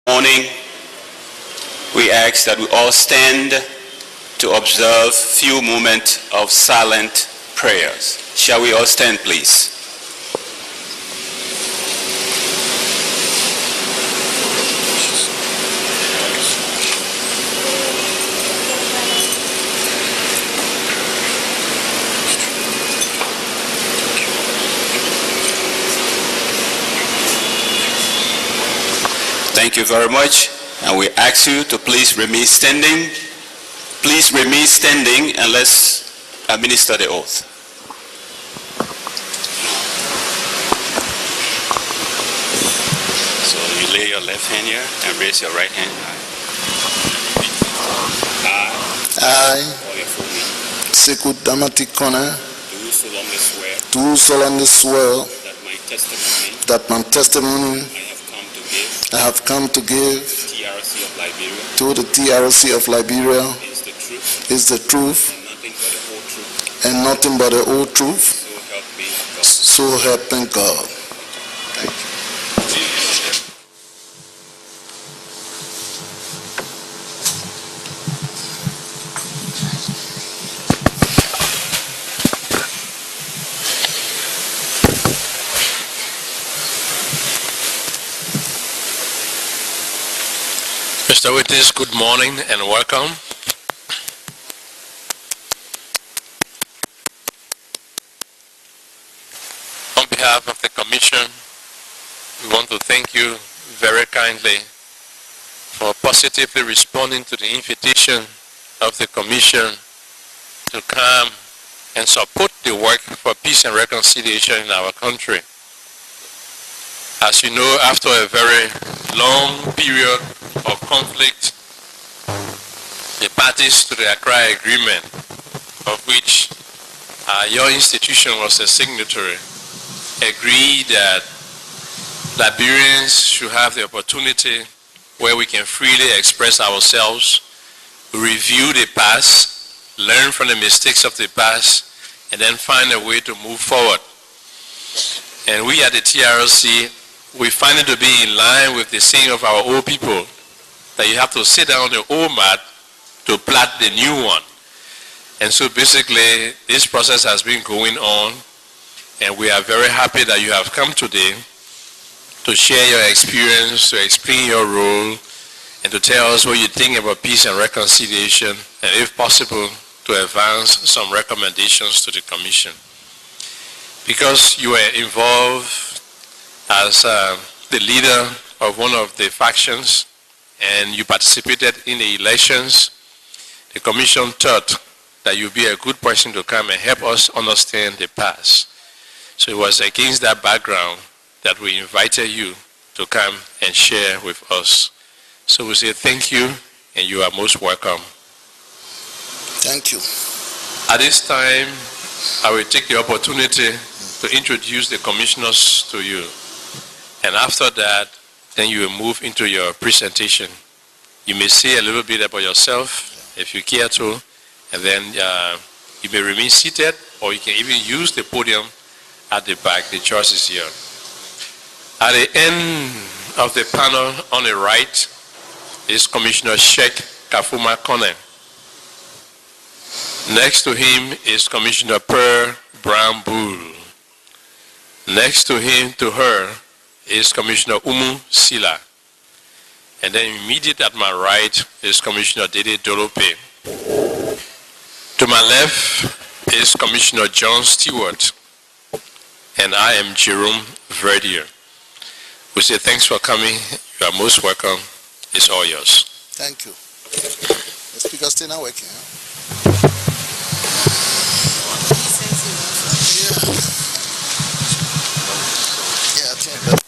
morning, we ask that we all stand to observe few moments of silent prayers. Shall we all stand, please? Thank you very much, and we ask you to please remain standing. Please remain standing and let's administer the oath. So you lay your left hand here and raise your right hand. I, Sekou Damati Kone, do solemnly swear that that my testimony my testimony I have come to give TRC of Liberia to the TRC of Liberia is the truth and nothing but the whole truth. So help me God. So help me God. Thank you. Mr. Witness, good morning and welcome. On behalf of the Commission, we want to thank you very kindly for positively responding to the invitation of the Commission to come and support the work for peace and reconciliation in our country. As you know, after a very long period of conflict, the parties to the Accra Agreement, of which your institution was a signatory, agreed that Liberians should have the opportunity where we can freely express ourselves, review the past, learn from the mistakes of the past, and then find a way to move forward. And we at the TRC, we find it to be in line with the saying of our old people, that you have to sit down on the old mat to plait the new one. And so basically, this process has been going on, and we are very happy that you have come today to share your experience, to explain your role, and to tell us what you think about peace and reconciliation, and if possible, to advance some recommendations to the Commission. Because you were involved as the leader of one of the factions, and you participated in the elections, the Commission thought that you'd be a good person to come and help us understand the past. So it was against that background that we invited you to come and share with us. So we say thank you, and you are most welcome. Thank you. At this time, I will take the opportunity to introduce the commissioners to you. And after that, then you will move into your presentation. You may say a little bit about yourself, if you care to, and then you may remain seated, or you can even use the podium at the back. The choice is here. At the end of the panel on the right is Commissioner Sheikh Kafuma Kone. Next to him is Commissioner Per Brown Bull. Next to him, to her, is Commissioner Umu Sila. And then immediate at my right is Commissioner Dede Dolope. To my left is Commissioner John Stewart. And I am Jerome Verdier. We say thanks for coming. You are most welcome. It's all yours. Thank you. The speaker still not working. Huh? Yeah, I think.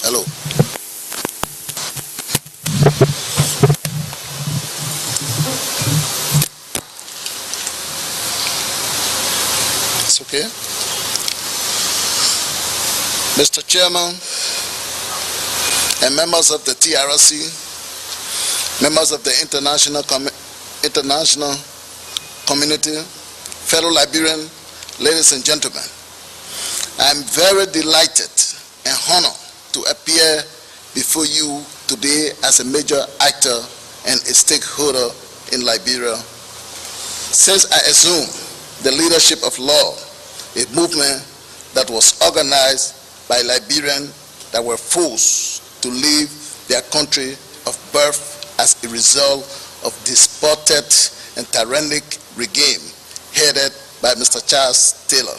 Hello. Mr. Chairman, and members of the TRC, members of the international community, fellow Liberian, ladies and gentlemen, I am very delighted and honored to appear before you today as a major actor and a stakeholder in Liberia. Since I assumed the leadership of law, a movement that was organized by Liberians that were forced to leave their country of birth as a result of despoted and tyrannic regime headed by Mr. Charles Taylor.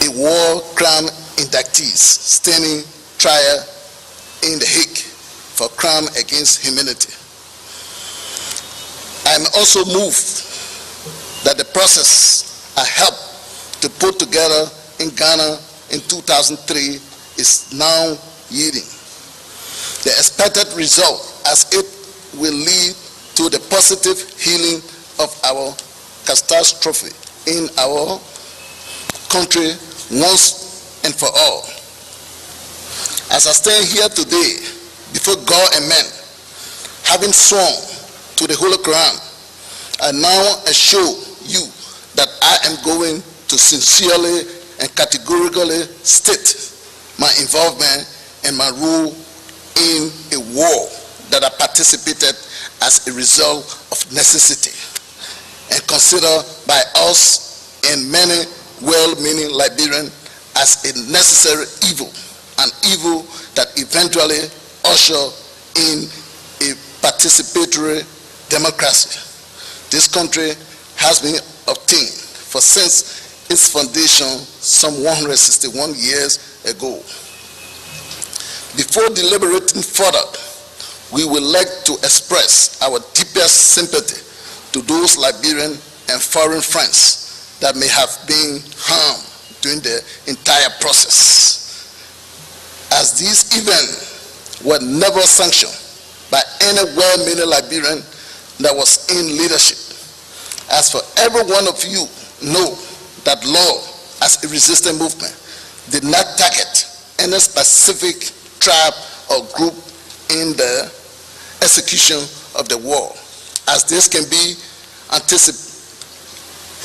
A war crime inductees standing trial in The Hague for crime against humanity. I am also moved that the process I helped to put together in Ghana in 2003 is now yielding the expected result, as it will lead to the positive healing of our catastrophe in our country once and for all. As I stand here today before God and men, having sworn to the Holy Quran, I now assure you that I am going to sincerely and categorically state my involvement and my role in a war that I participated as a result of necessity and considered by us and many well-meaning Liberians as a necessary evil, an evil that eventually ushered in a participatory democracy. This country has been obtained for since its foundation some 161 years ago. Before deliberating further, we would like to express our deepest sympathy to those Liberian and foreign friends that may have been harmed during the entire process, as these events were never sanctioned by any well-meaning Liberian that was in leadership. As for every one of you know that law as a resistance movement did not target any specific tribe or group in the execution of the war, as this can be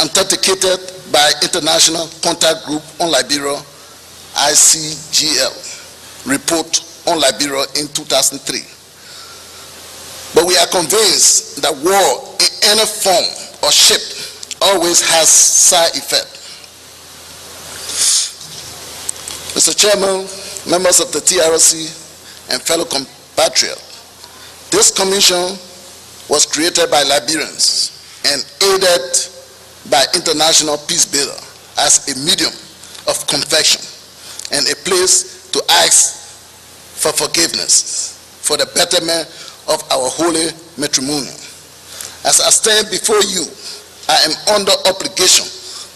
authenticated by International Contact Group on Liberia, ICGL, report on Liberia in 2003. But we are convinced that war in any form or shape always has side effect. Mr. Chairman, members of the TRC, and fellow compatriots, this commission was created by Liberians and aided by international peace builder as a medium of confession and a place to ask for forgiveness for the betterment of our holy matrimony. As I stand before you, I am under obligation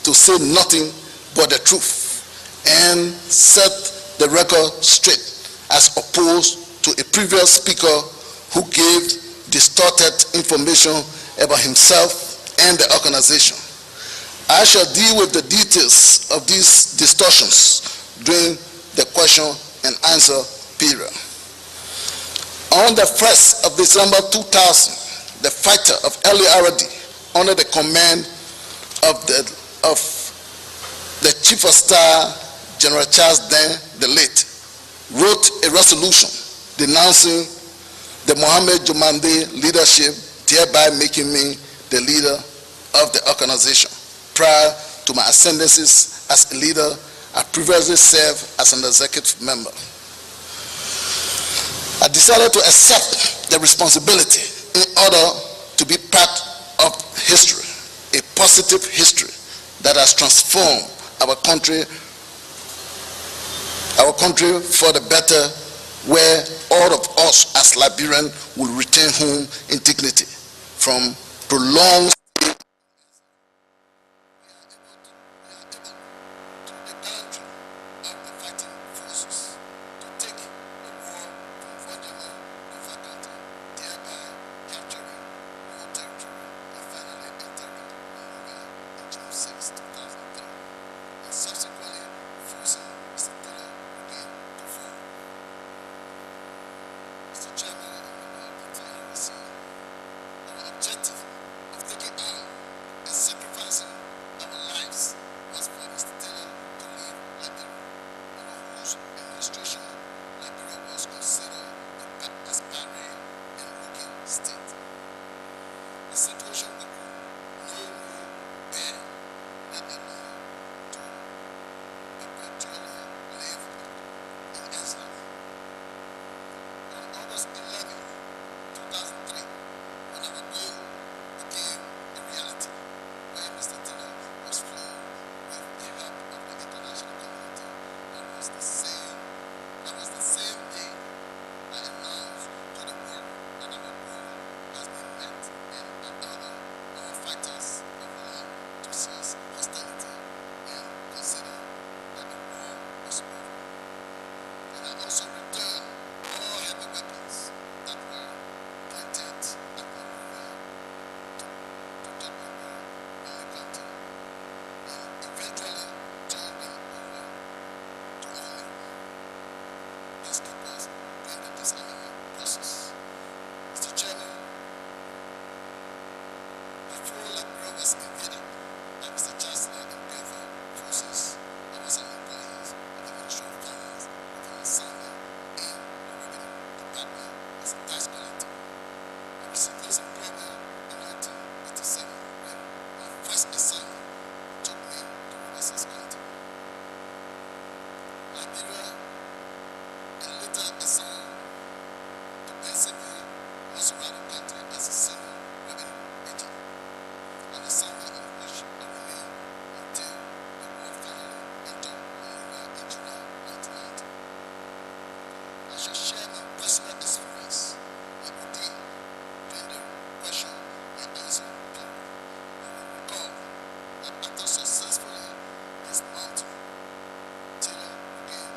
to say nothing but the truth and set the record straight, as opposed to a previous speaker who gave distorted information about himself and the organization. I shall deal with the details of these distortions during the question and answer period. On the 1st of December 2000, the fighter of LARD, under the command of the Chief of Staff, General Charles Den, the late, wrote a resolution denouncing the Mohammed Jomande leadership, thereby making me the leader of the organization. Prior to my ascendancy as a leader, I previously served as an executive member. I decided to accept the responsibility in order to be part of history, a positive history that has transformed our country for the better, where all of us as Liberians will return home in dignity from prolonged subsequently forcing Mr. Chairman of the TRC, our objective of taking on and sacrificing our lives was for Mr. Taylor to leave Liberia, under whose administration Liberia was considered a aspiring and looking state. The situation we could no more bear than a need to perpetually live in exile. On August 11, 2003, when our goal became a reality, where Mr. Taylor was flown with the help of the international community, that was the same day I announced to the world that our goal has been met and our fighters have learned to cease hostility and consider that the war was over. And I also returned all heavy weapons that were planted at Liberia to protect our only country, and eventually turned them over to only peacekeepers during the disarmament process. Mr. Chairman, before Liberia was invaded by Mr. Chancellor and Belfort forces, I was an employee of the Ministry of Finance with an assignment in the Revenue Department as a tax collector. I received this employment in 1987 when my first assignment took me to Riverside County. Liberia, and later assigned to Pennsylvania, Maserati County as a senior revenue agent, an assignment in which I remained until the war finally entered Liberia in July 1990. I shall share my personal experience with Odin during the question and answer period. You will recall that after successfully dismounting Taylor again,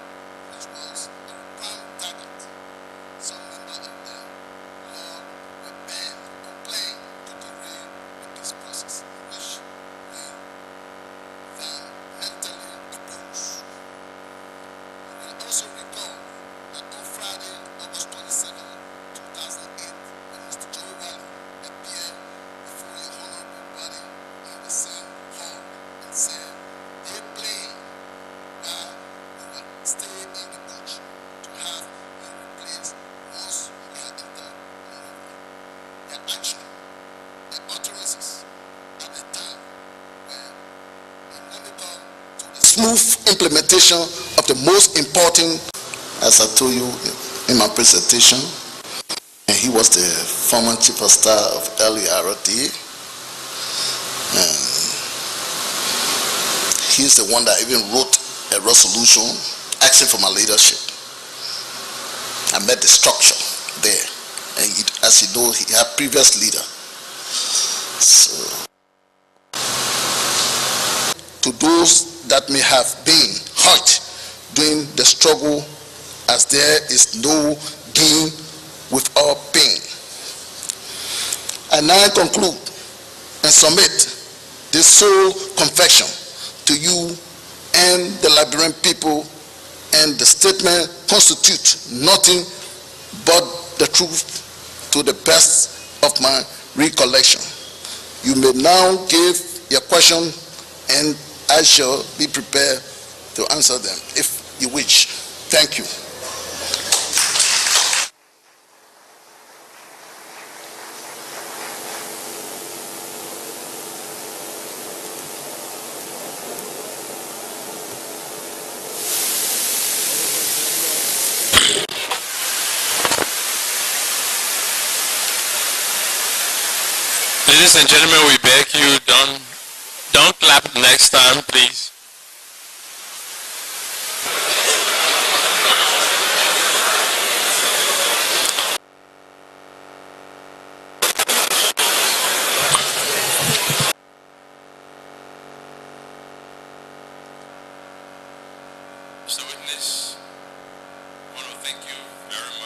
which was our prime target, some members of the law were banned or planned to derail the peace process, which we fundamentally oppose. You will also recall that on Friday, August 27, 2008, when Mr. Joe Wiley appeared before your honorable body in the same hall and said they planned while we were staying in the bush to have him replaced once we had entered Monrovia. Their action, their utterances at the time were inimical to the smooth implementation of the most important, as I told you in my presentation, and he was the former chief of staff of LERD, and he's the one that even wrote a resolution asking for my leadership. I met the structure there, and as you know, he had previous leader. So, to those that may have been hurt during the struggle, as there is no gain with all pain, I now conclude and submit this sole confession to you and the Liberian people, and the statement constitutes nothing but the truth to the best of my recollection. You may now give your question, and I shall be prepared to answer them if you wish. Thank you. Ladies and gentlemen, we beg you, don't clap next time, please. Mr. Witness, I want to thank you very much.